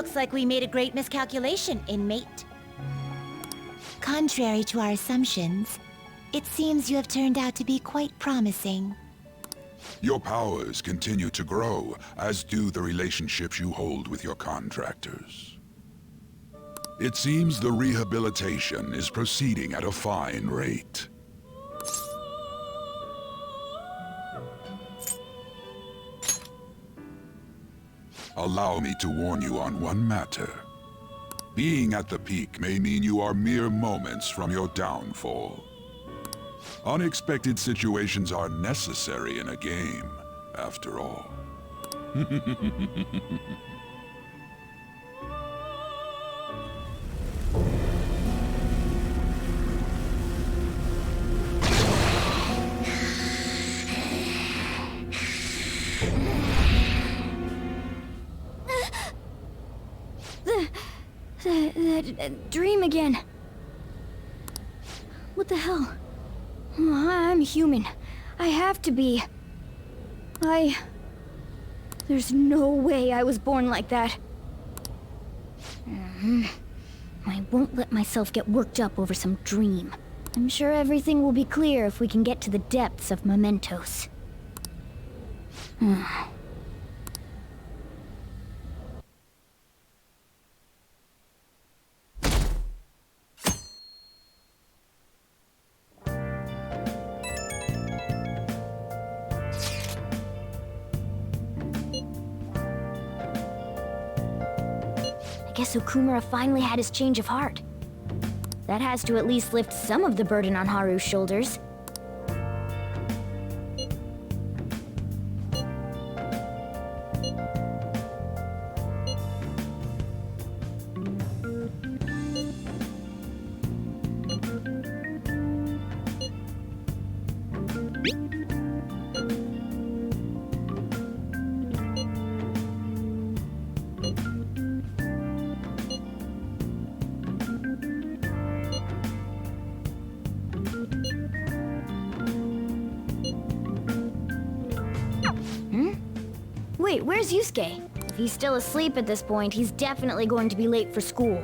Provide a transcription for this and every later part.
Looks like we made a great miscalculation, inmate. Contrary to our assumptions, it seems you have turned out to be quite promising. Your powers continue to grow, as do the relationships you hold with your contractors. It seems the rehabilitation is proceeding at a fine rate. Allow me to warn you on one matter. Being at the peak may mean you are mere moments from your downfall. Unexpected situations are necessary in a game, after all. That dream again. What the hell? I'm human. I have to be. There's no way I was born like that. I won't let myself get worked up over some dream. I'm sure everything will be clear if we can get to the depths of mementos. I guess Okumura finally had his change of heart. That has to at least lift some of the burden on Haru's shoulders. Wait, where's Yusuke? If he's still asleep at this point, he's definitely going to be late for school.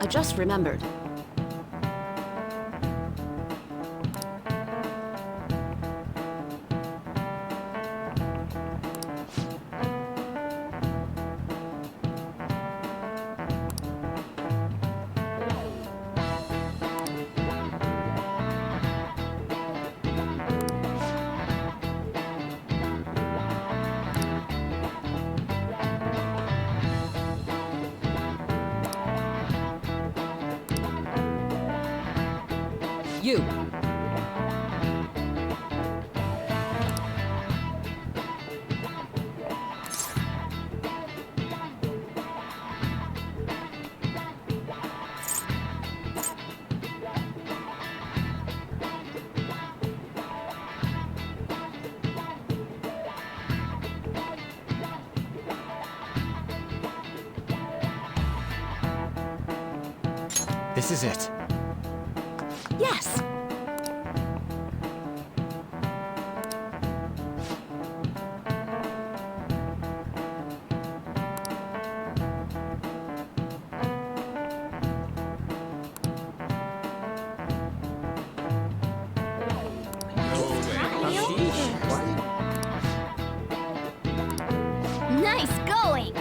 I just remembered. You. This is it. Yes! Nice going!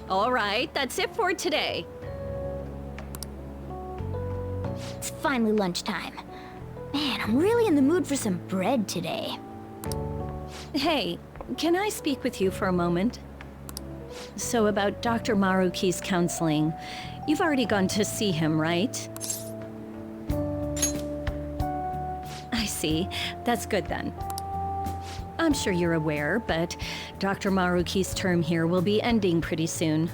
All right, that's it for today. It's finally lunchtime. Man, I'm really in the mood for some bread today. Hey, can I speak with you for a moment? So about Dr. Maruki's counseling, you've already gone to see him, right? I see. That's good then. I'm sure you're aware, but Dr. Maruki's term here will be ending pretty soon.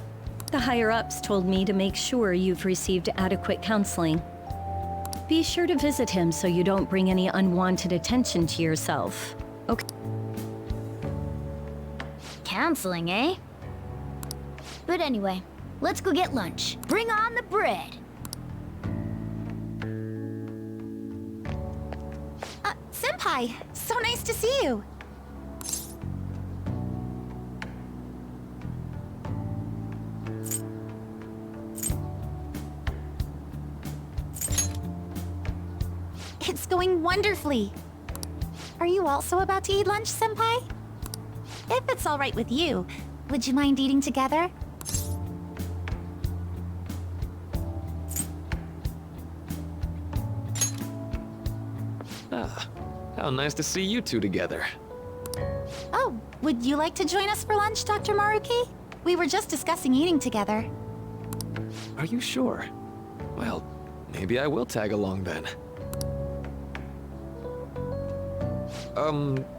The higher-ups told me to make sure you've received adequate counseling. Be sure to visit him so you don't bring any unwanted attention to yourself. Okay? Counseling, eh? But anyway, let's go get lunch. Bring on the bread! Senpai, so nice to see you. It's going wonderfully. Are you also about to eat lunch, Senpai? If it's all right with you, would you mind eating together? Ah, how nice to see you two together. Oh, would you like to join us for lunch, Dr. Maruki? We were just discussing eating together. Are you sure? Well, maybe I will tag along then.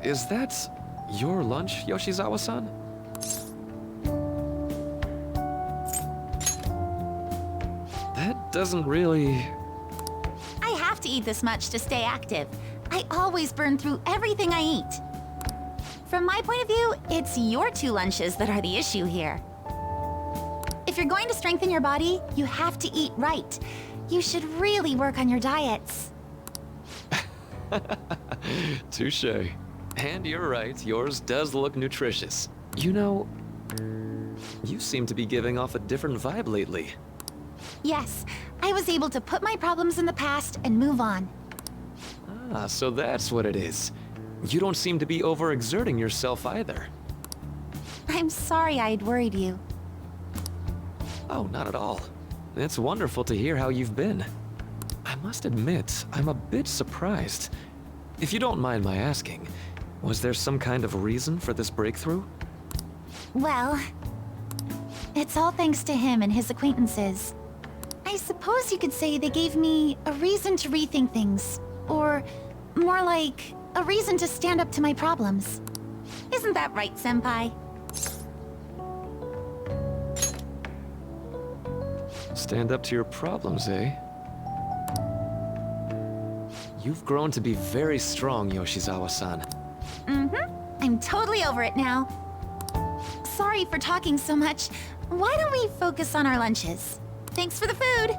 Is that your lunch, Yoshizawa-san? That doesn't really... I have to eat this much to stay active. I always burn through everything I eat. From my point of view, it's your two lunches that are the issue here. If you're going to strengthen your body, you have to eat right. You should really work on your diets. Touché. And you're right, yours does look nutritious. You know, you seem to be giving off a different vibe lately. Yes, I was able to put my problems in the past and move on. Ah, so that's what it is. You don't seem to be overexerting yourself either. I'm sorry I'd worried you. Oh, not at all. It's wonderful to hear how you've been. I must admit, I'm a bit surprised. If you don't mind my asking, was there some kind of reason for this breakthrough? Well, it's all thanks to him and his acquaintances. I suppose you could say they gave me a reason to rethink things. Or, more like, a reason to stand up to my problems. Isn't that right, Senpai? Stand up to your problems, eh? You've grown to be very strong, Yoshizawa-san. I'm totally over it now. Sorry for talking so much. Why don't we focus on our lunches? Thanks for the food!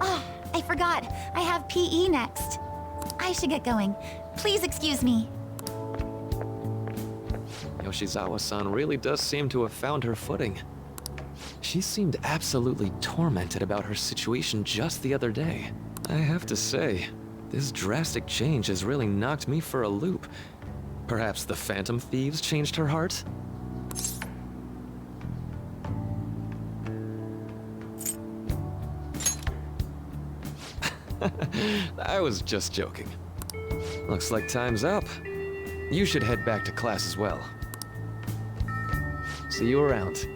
Oh, I forgot. I have PE next. I should get going. Please excuse me. Yoshizawa-san really does seem to have found her footing. She seemed absolutely tormented about her situation just the other day. I have to say, this drastic change has really knocked me for a loop. Perhaps the Phantom Thieves changed her heart? I was just joking. Looks like time's up. You should head back to class as well. See you around.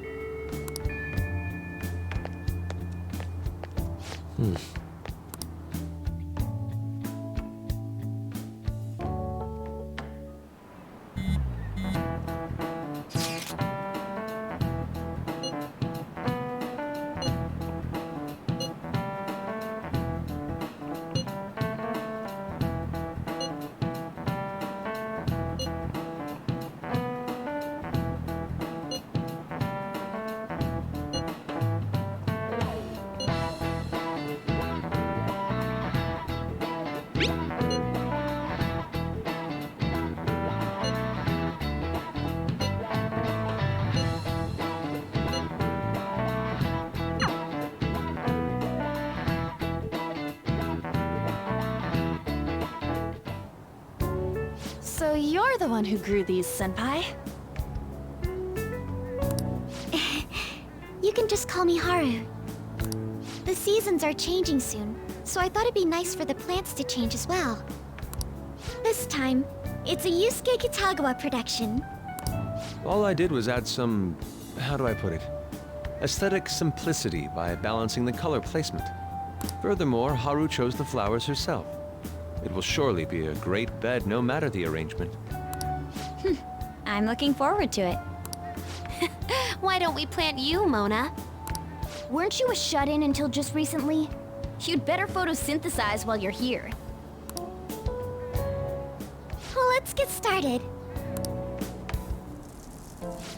So you're the one who grew these, Senpai? You can just call me Haru. The seasons are changing soon, so I thought it'd be nice for the plants to change as well. This time, It's a Yusuke Kitagawa production. All I did was add some, how do I put it, aesthetic simplicity by balancing the color placement. Furthermore, Haru chose the flowers herself. It will surely be a great bed no matter the arrangement. I'm looking forward to it. Why don't we plant you, Mona? Weren't you a shut-in until just recently? You'd better photosynthesize while you're here. Well, let's get started.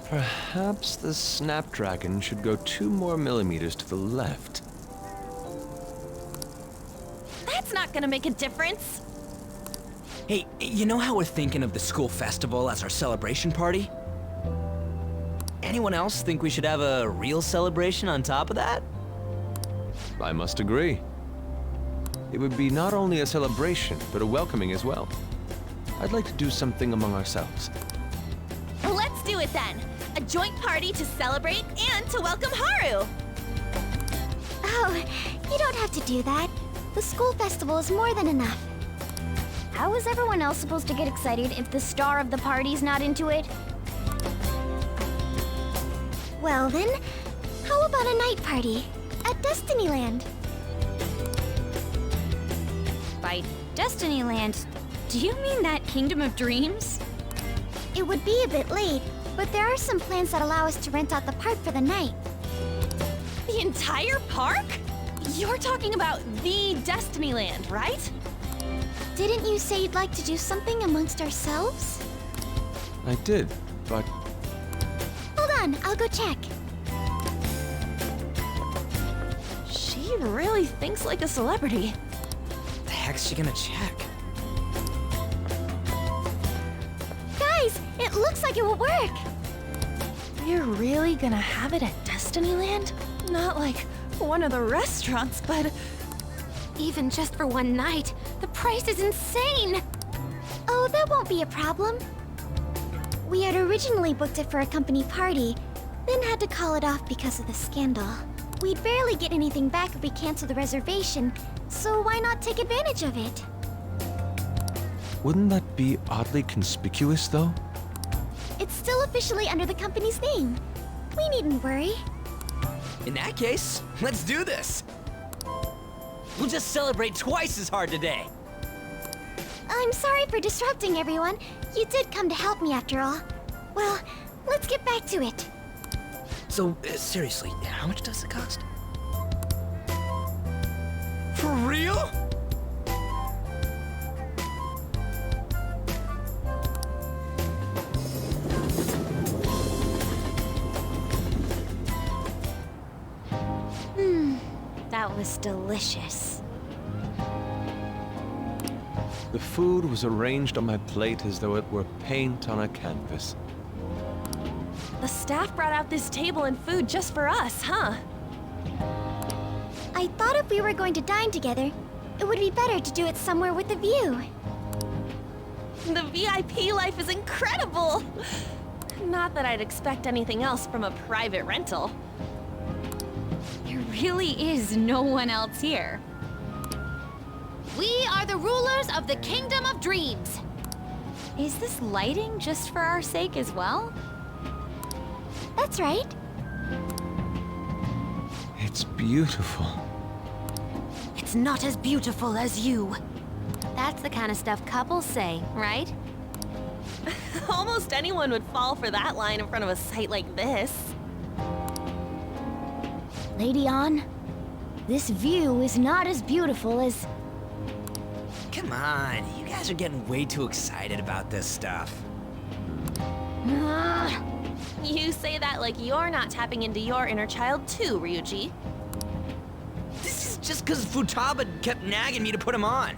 Perhaps the Snapdragon should go 2 more millimeters to the left. That's not gonna make a difference. Hey, you know how we're thinking of the school festival as our celebration party? Anyone else think we should have a real celebration on top of that? I must agree. It would be not only a celebration, but a welcoming as well. I'd like to do something among ourselves. Let's do it then. A joint party to celebrate and to welcome Haru. Oh, you don't have to do that. The school festival is more than enough. How is everyone else supposed to get excited if the star of the party's not into it? Well then, how about a night party at Destinyland? By Destinyland, do you mean that Kingdom of Dreams? It would be a bit late, but there are some plans that allow us to rent out the park for the night. The entire park? You're talking about the Destinyland, right? Didn't you say you'd like to do something amongst ourselves? I did, but Hold on, I'll go check. She really thinks like a celebrity. The heck's she gonna check? Guys, it looks like it will work. You're really gonna have it at Destinyland? Not like one of the restaurants, but Even just for one night, the price is insane. Oh, that won't be a problem. We had originally booked it for a company party, then had to call it off because of the scandal. We'd barely get anything back if we cancel the reservation, so why not take advantage of it? wouldn't that be oddly conspicuous, though? It's still officially under the company's name. We needn't worry. In that case, let's do this. We'll just celebrate twice as hard today. I'm sorry for disrupting everyone. You did come to help me after all. Well, let's get back to it. So, seriously, how much does it cost? For real? That was delicious. The food was arranged on my plate as though it were paint on a canvas. the staff brought out this table and food just for us, huh? I thought if we were going to dine together, it would be better to do it somewhere with a view. The VIP life is incredible! Not that I'd expect anything else from a private rental. There really is no one else here. We are the rulers of the Kingdom of Dreams. Is this lighting just for our sake as well? That's right. It's beautiful. It's not as beautiful as you. That's the kind of stuff couples say, right? Almost anyone would fall for that line in front of a sight like this. Lady An, this view is not as beautiful as... Come on, you guys are getting way too excited about this stuff. You say that like you're not tapping into your inner child too, Ryuji. This is just because Futaba kept nagging me to put him on.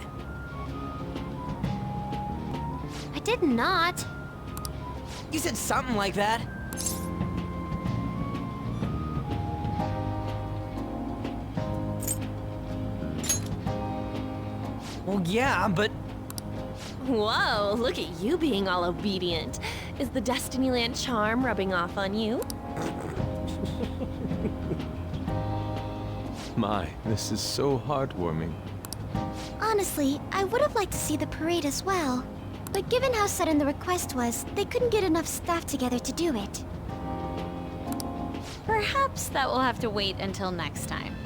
I did not. You said something like that. Well, yeah, but Whoa, look at you being all obedient. Is the Destinyland charm rubbing off on you? My, this is so heartwarming. Honestly, I would have liked to see the parade as well. But given how sudden the request was, they couldn't get enough staff together to do it. Perhaps that will have to wait until next time.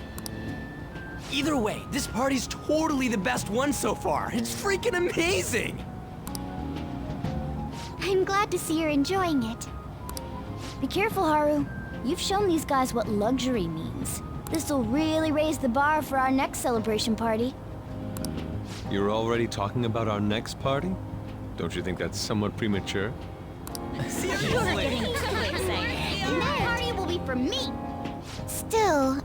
Either way, this party's totally the best one so far. It's freaking amazing! I'm glad to see you're enjoying it. Be careful, Haru. You've shown these guys what luxury means. This'll really raise the bar for our next celebration party. You're already talking about our next party? Don't you think that's somewhat premature? That party will be for me! Still,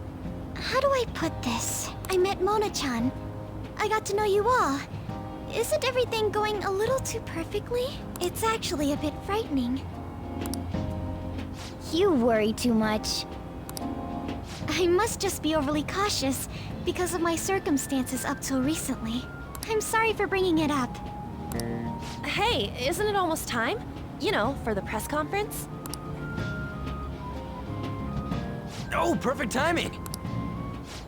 how do I put this? I met Mona-chan. I got to know you all. Isn't everything going a little too perfectly? It's actually a bit frightening. You worry too much. I must just be overly cautious because of my circumstances up till recently. I'm sorry for bringing it up. Hey, isn't it almost time? You know, for the press conference? Oh, perfect timing!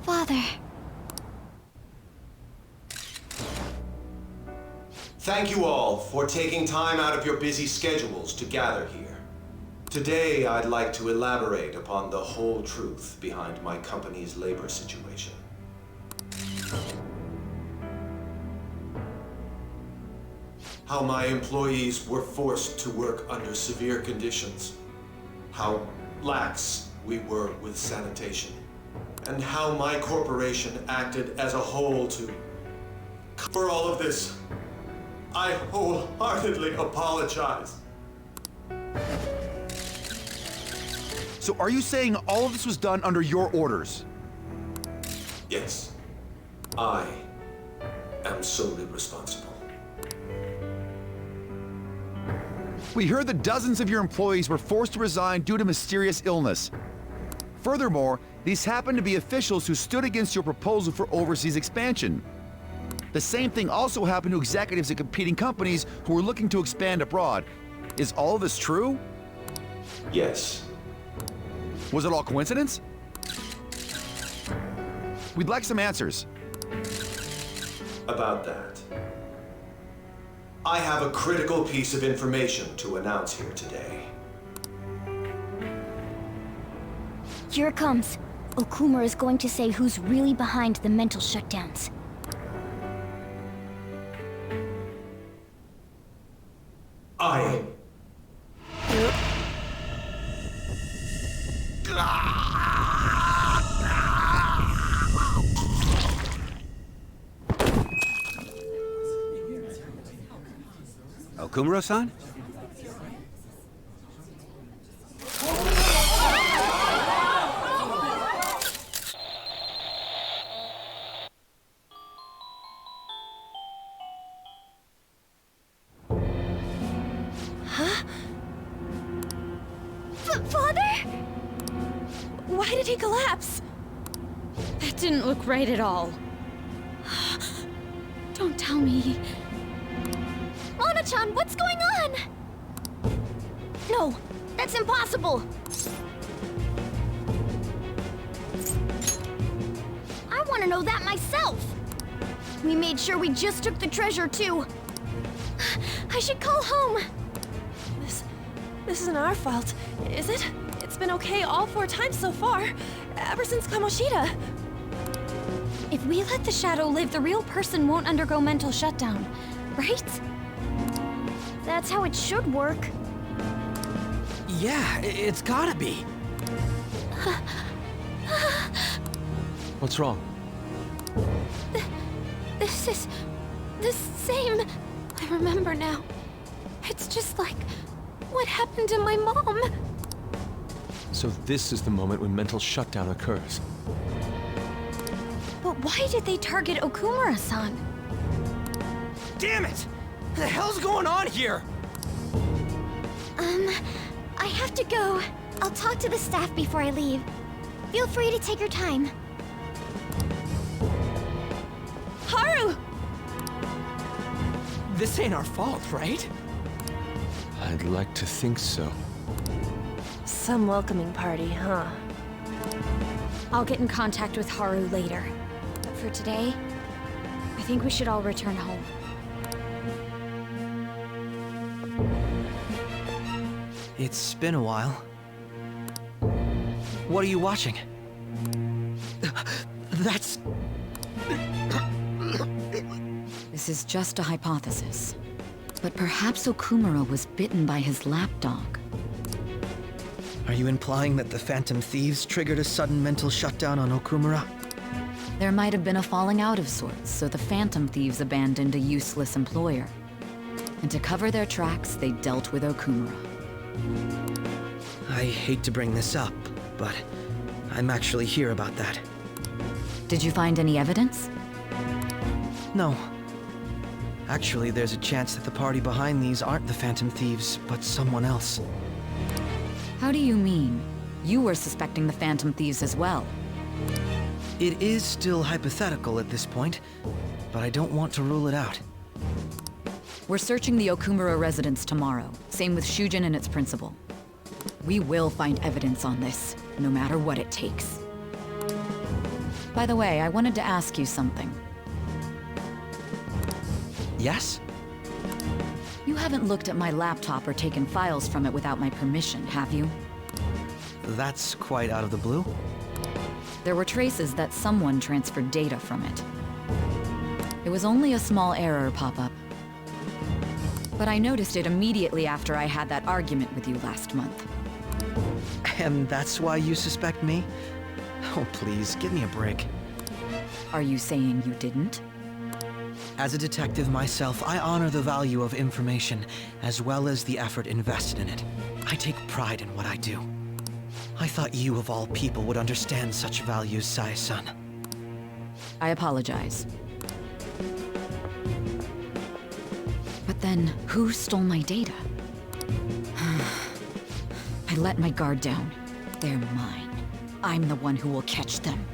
Father. Thank you all for taking time out of your busy schedules to gather here. Today, I'd like to elaborate upon the whole truth behind my company's labor situation. How my employees were forced to work under severe conditions. How lax we were with sanitation. And how my corporation acted as a whole to... For all of this, I wholeheartedly apologize. So are you saying all of this was done under your orders? Yes, I am solely responsible. We heard that dozens of your employees were forced to resign due to mysterious illness. Furthermore, these happened to be officials who stood against your proposal for overseas expansion. The same thing also happened to executives at competing companies who were looking to expand abroad. Is all of this true? Yes. Was it all coincidence? We'd like some answers. About that. I have a critical piece of information to announce here today. Here it comes. Okumura is going to say who's really behind the mental shutdowns. I... Okumura-san? Father? Why did he collapse? That didn't look right at all. Don't tell me. Mona-chan, what's going on? No, that's impossible! I want to know that myself! We made sure we just took the treasure, too. I should call home. This isn't our fault, is it? It's been okay all 4 times so far, ever since Kamoshida. If we let the shadow live, the real person won't undergo mental shutdown, right? That's how it should work. Yeah, it's gotta be. What's wrong? This is the same. I remember now. It's just like what happened to my mom. So this is the moment when mental shutdown occurs. But why did they target Okumura-san? Damn it! What the hell's going on here? I have to go. I'll talk to the staff before I leave. Feel free to take your time. Haru! This ain't our fault, right? I'd like to think so. Some welcoming party, huh? I'll get in contact with Haru later. But for today, I think we should all return home. It's been a while. What are you watching? That's... This is just a hypothesis. But perhaps Okumura was bitten by his lapdog. Are you implying that the Phantom Thieves triggered a sudden mental shutdown on Okumura? There might have been a falling out of sorts, so the Phantom Thieves abandoned a useless employer. And to cover their tracks, they dealt with Okumura. I hate to bring this up, but I'm actually here about that. Did you find any evidence? No. Actually, there's a chance that the party behind these aren't the Phantom Thieves, but someone else. How do you mean? You were suspecting the Phantom Thieves as well. It is still hypothetical at this point, but I don't want to rule it out. We're searching the Okumura residence tomorrow. Same with Shujin and its principal. We will find evidence on this, no matter what it takes. By the way, I wanted to ask you something. Yes? You haven't looked at my laptop or taken files from it without my permission, have you? That's quite out of the blue. There were traces that someone transferred data from it. It was only a small error pop-up. But I noticed it immediately after I had that argument with you last month. And that's why you suspect me? Oh, please, give me a break. Are you saying you didn't? As a detective myself, I honor the value of information, as well as the effort invested in it. I take pride in what I do. I thought you, of all people, would understand such values, Sae-san. I apologize. But then, who stole my data? I let my guard down. They're mine. I'm the one who will catch them.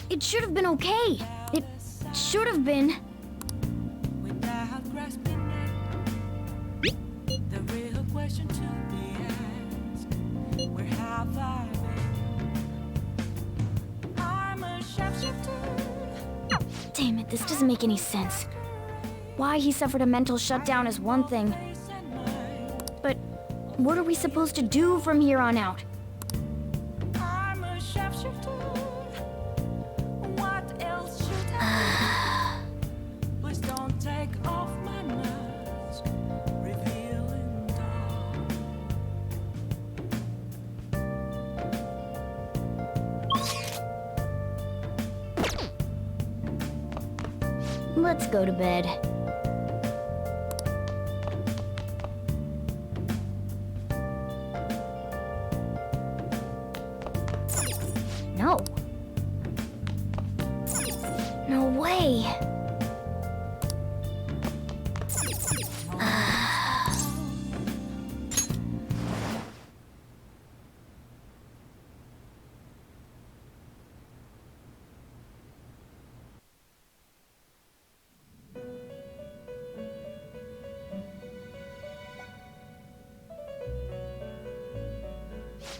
It should have been okay. It should have been. Damn it, this doesn't make any sense. Why he suffered a mental shutdown is one thing. But what are we supposed to do from here on out? Let's go to bed. No. No way.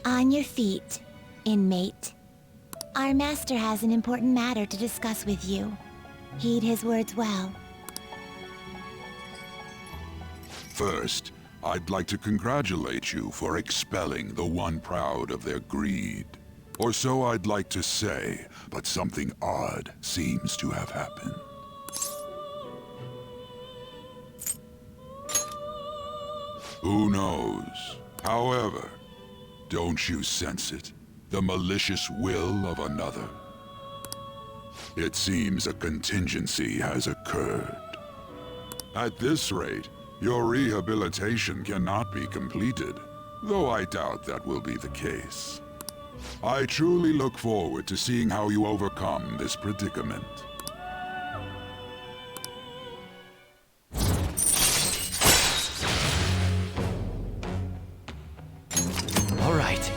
On your feet, inmate. Our master has an important matter to discuss with you. Heed his words well. First, I'd like to congratulate you for expelling the one proud of their greed. Or so I'd like to say, but something odd seems to have happened. Who knows? However, don't you sense it? The malicious will of another? It seems a contingency has occurred. At this rate, your rehabilitation cannot be completed, though I doubt that will be the case. I truly look forward to seeing how you overcome this predicament. All right.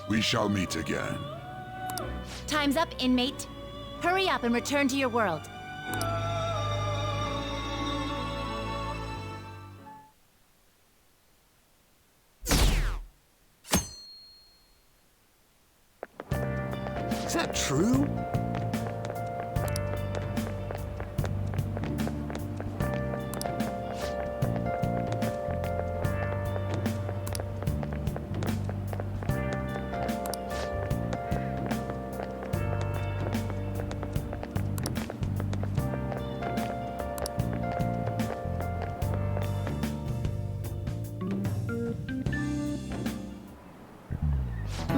We shall meet again. Time's up, inmate. Hurry up and return to your world. Is that true?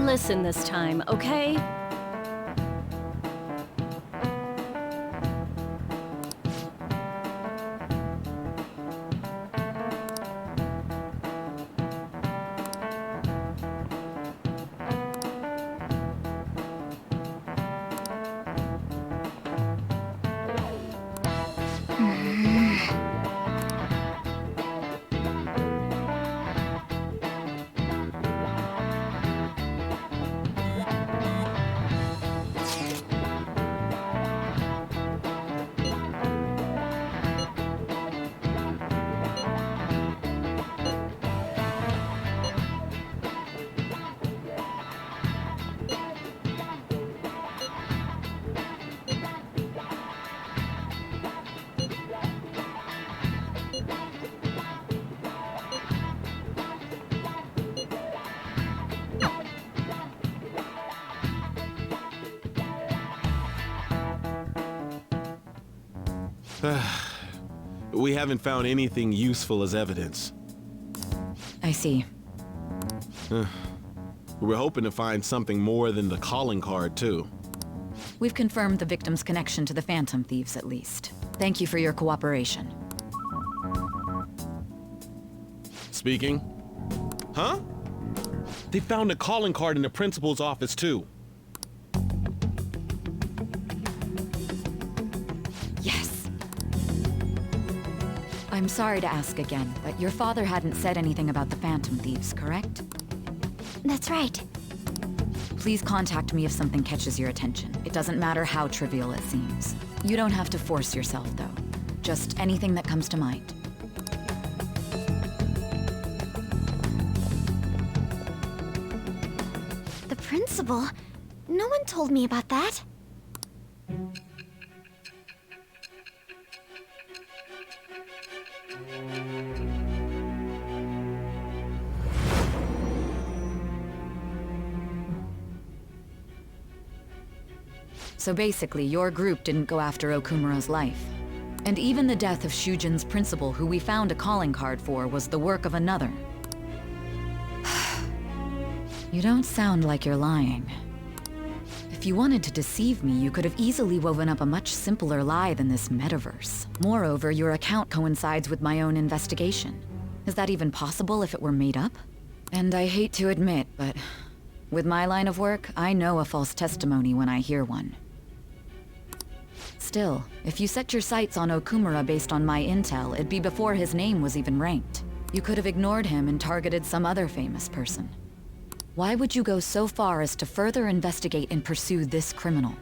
Listen this time, okay? We haven't found anything useful as evidence. I see. We're hoping to find something more than the calling card, too. We've confirmed the victim's connection to the Phantom Thieves, at least. Thank you for your cooperation. Speaking? Huh? They found a calling card in the principal's office, too. Yes. I'm sorry to ask again, but your father hadn't said anything about the Phantom Thieves, correct? That's right. Please contact me if something catches your attention. It doesn't matter how trivial it seems. You don't have to force yourself, though. Just anything that comes to mind. The principal? No one told me about that. So basically, your group didn't go after Okumura's life. And even the death of Shujin's principal, who we found a calling card for, was the work of another. You don't sound like you're lying. If you wanted to deceive me, you could have easily woven up a much simpler lie than this metaverse. Moreover, your account coincides with my own investigation. Is that even possible if it were made up? And I hate to admit, but with my line of work, I know a false testimony when I hear one. Still, if you set your sights on Okumura based on my intel, it'd be before his name was even ranked. You could have ignored him and targeted some other famous person. Why would you go so far as to further investigate and pursue this criminal?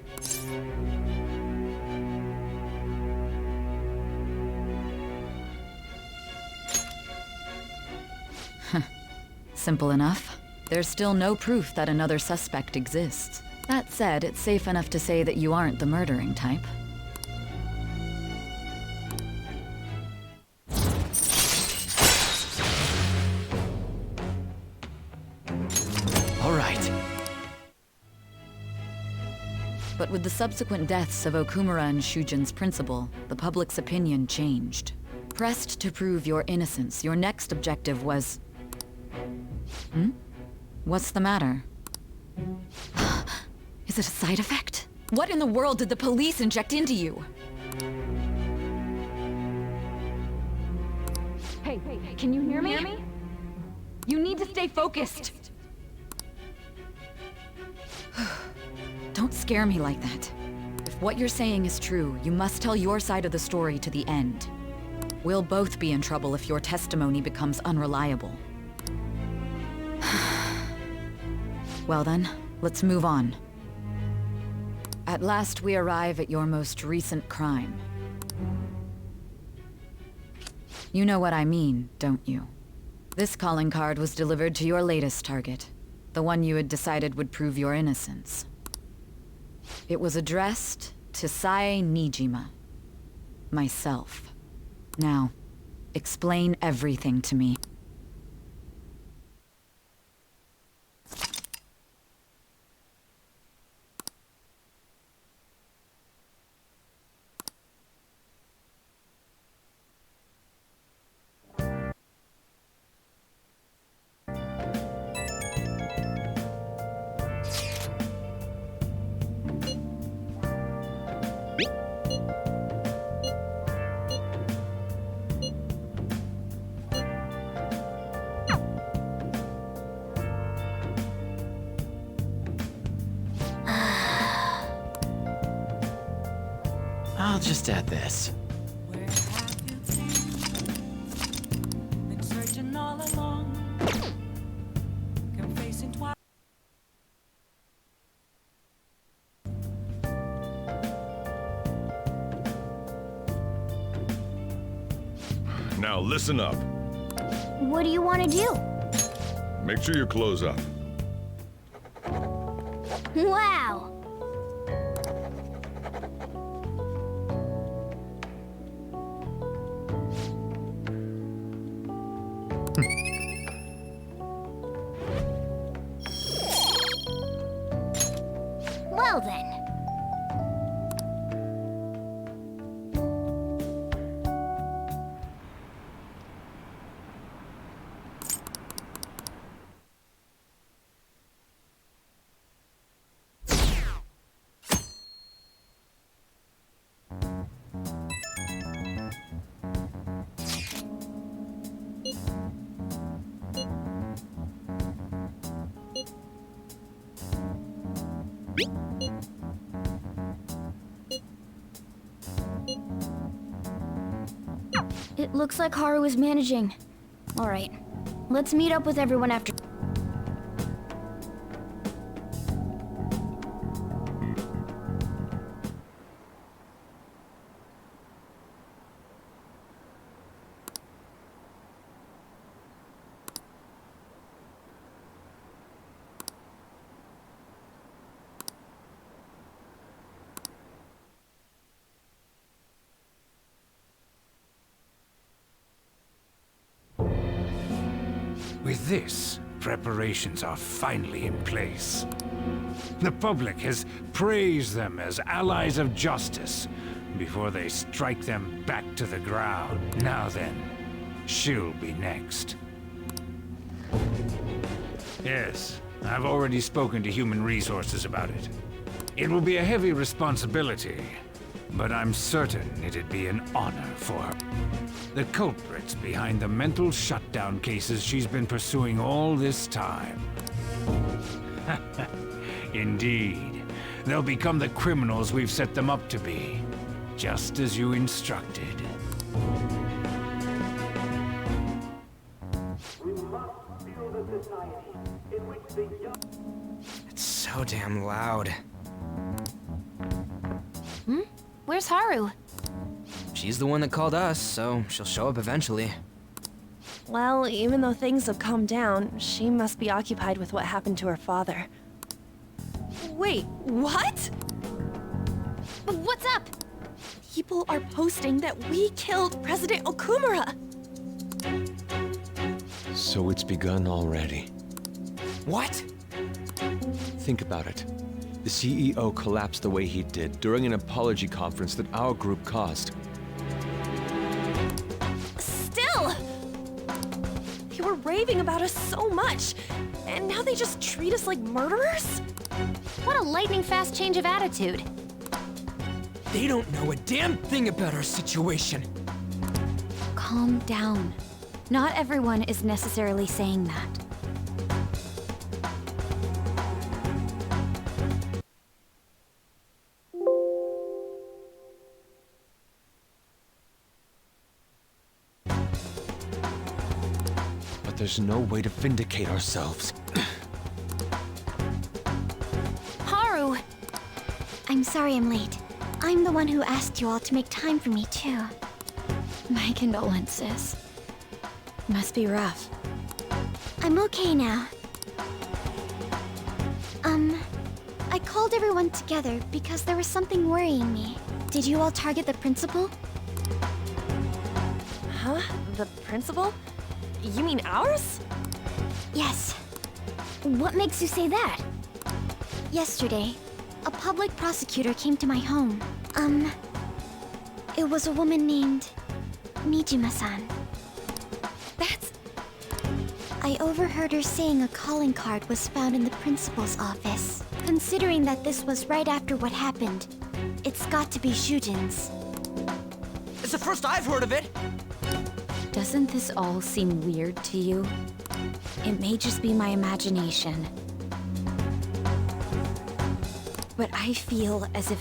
Simple enough. There's still no proof that another suspect exists. That said, it's safe enough to say that you aren't the murdering type. All right. But with the subsequent deaths of Okumura and Shujin's principal, the public's opinion changed. Pressed to prove your innocence, your next objective was... What's the matter? Is it a side effect? What in the world did the police inject into you? Hey, can you hear me? You need to stay focused. Don't scare me like that. If what you're saying is true, you must tell your side of the story to the end. We'll both be in trouble if your testimony becomes unreliable. Well then, let's move on. At last we arrive at your most recent crime. You know what I mean, don't you? This calling card was delivered to your latest target, the one you had decided would prove your innocence. It was addressed to Sae Nijima, myself. Now, explain everything to me. I'll just add this. Now listen up. What do you want to do? Make sure your clothes up. Wow! Well then. It looks like Haru is managing. All right, let's meet up with everyone after. With this, preparations are finally in place. The public has praised them as allies of justice before they strike them back to the ground. Now then, she'll be next. Yes, I've already spoken to Human Resources about it. It will be a heavy responsibility, but I'm certain it'd be an honor for her. The culprits behind the mental shutdown cases she's been pursuing all this time. Indeed. They'll become the criminals we've set them up to be, just as you instructed. It's so damn loud. Where's Haru? She's the one that called us, so she'll show up eventually. Well, even though things have calmed down, she must be occupied with what happened to her father. Wait, what? What's up? People are posting that we killed President Okumura. So it's begun already. What? Think about it. The CEO collapsed the way he did during an apology conference that our group caused. Still! They were raving about us so much. and now they just treat us like murderers? What a lightning-fast change of attitude. They don't know a damn thing about our situation. Calm down. Not everyone is necessarily saying that. But there's no way to vindicate ourselves. Haru! I'm sorry I'm late. I'm the one who asked you all to make time for me, too. My condolences. Must be rough. I'm okay now. I called everyone together because there was something worrying me. Did you all target the principal? Huh? The principal? You mean ours? Yes. What makes you say that? Yesterday, a public prosecutor came to my home. It was a woman named Mijima-san. That's... I overheard her saying a calling card was found in the principal's office. Considering that this was right after what happened, it's got to be Shujin's. It's the first I've heard of it. Doesn't this all seem weird to you? It may just be my imagination. But I feel as if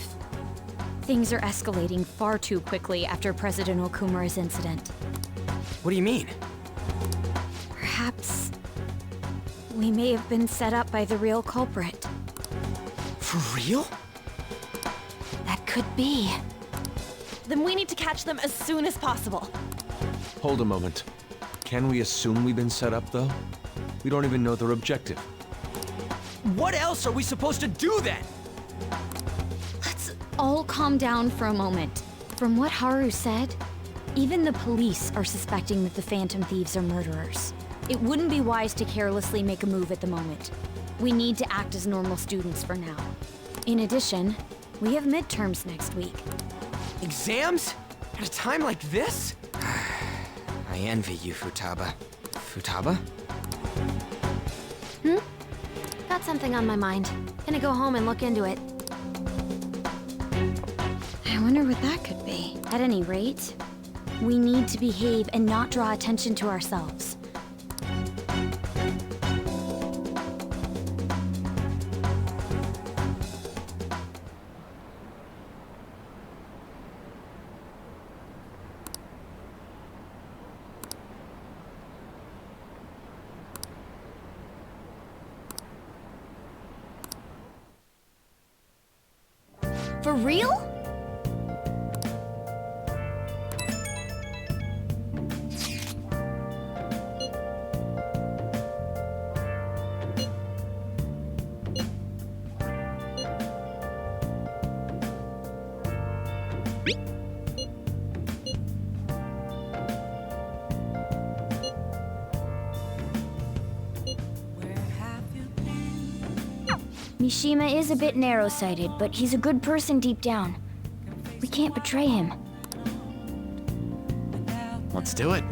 things are escalating far too quickly after President Okumura's incident. What do you mean? Perhaps we may have been set up by the real culprit. For real? That could be. Then we need to catch them as soon as possible. Hold a moment. Can we assume we've been set up, though? We don't even know their objective. What else are we supposed to do then? Let's all calm down for a moment. From what Haru said, even the police are suspecting that the Phantom Thieves are murderers. It wouldn't be wise to carelessly make a move at the moment. We need to act as normal students for now. In addition, we have midterms next week. Exams? At a time like this? I envy you, Futaba. Futaba? Got something on my mind. Gonna go home and look into it. I wonder what that could be. At any rate, we need to behave and not draw attention to ourselves. For real? Mishima is a bit narrow-sighted, but he's a good person deep down. We can't betray him. Let's do it.